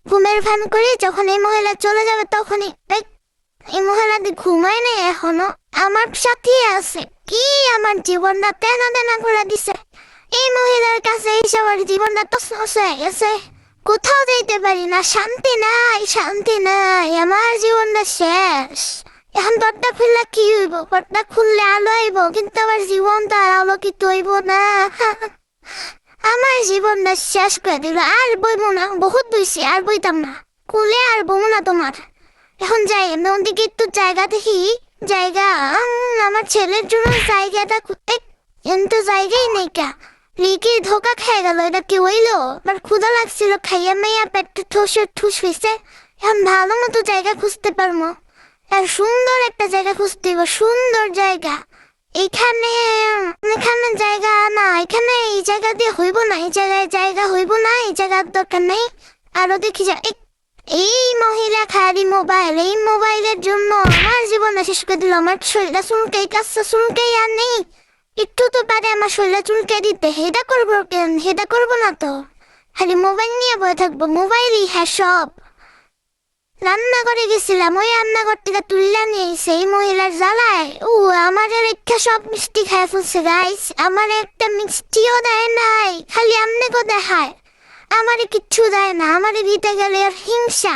ঘুমের ভান করে যখন এই মহিলা চলে যাবে তখনই এই মহিলাটি ঘুমায় নেই এখনো, আমার সাথে আছে। কি আমার জীবনটা তেনা তেনা করে দিছে। এই মহিলার কাছে এসে আমার জীবনটা তছনছ হয়ে গেছে। কোথাও যাইতে পারি না, শান্তি নাই, শান্তি নাই, আমার জীবনটা শেষ। এখন পর্দা খুললে কি হইব? পর্দা খুললে আলো আইব, কিন্তু আমার জীবনটা আর আলোকিত হইব না। আমার জীবনটা শেষ করে দিল। আর বইব না, বহুত বইছি, আর বইতাম না। কুলে আর বইব না তোমার। এখন যাই, আমি ওদিকে একটু জায়গা দেখি। জায়গা, আমার ছেলের জন্য জায়গাটা কিন্তু জায়গাই নেই কা। লিকি ধোকা খেয়ে গেল, এটা কি হইলো? আমার ক্ষুধা লাগছিল, খাইয়া মাইয়া পেটে ঠুস হয়েছে। এখন ভালো মতো জায়গা খুঁজতে পারবো। আর সুন্দর একটা জায়গা খুঁজতে হইব, সুন্দর জায়গা। এখানে এখানে জায়গা না, এখানে এই জায়গা দিয়ে হইব না, এই জায়গায় জায়গা হইব না, এই জায়গার দরকার নেই। আরো দেখি যা, এই মহিলা খালি মোবাইল, এই মোবাইলের জন্য আমার জীবন শেষ করে দিল। আমার শরীরটা চুলকাই, কাজটা চুলকাই আর নেই। একটু তো পারে আমার শরীরটা চুলকে দিতে, হেডা করবো কেন? হেডা করবো না তো, খালি মোবাইল নিয়ে বয়ে থাকবো। মোবাইলই হ্যাঁ সব। রান্নাঘরে গেছিলাম, ওই রান্নাঘর থেকে তুললা নিয়ে এসে এই মহিলার জ্বালায় আমার রেখা সব মিষ্টি খায় ফেলছে। গাইস, আমার একটা মিষ্টিও দেয় নাই, খালি আমনে কো দেখায়। আমারে কিচ্ছু দেয় না, আমারে দিতে গেলে আর হিংসা।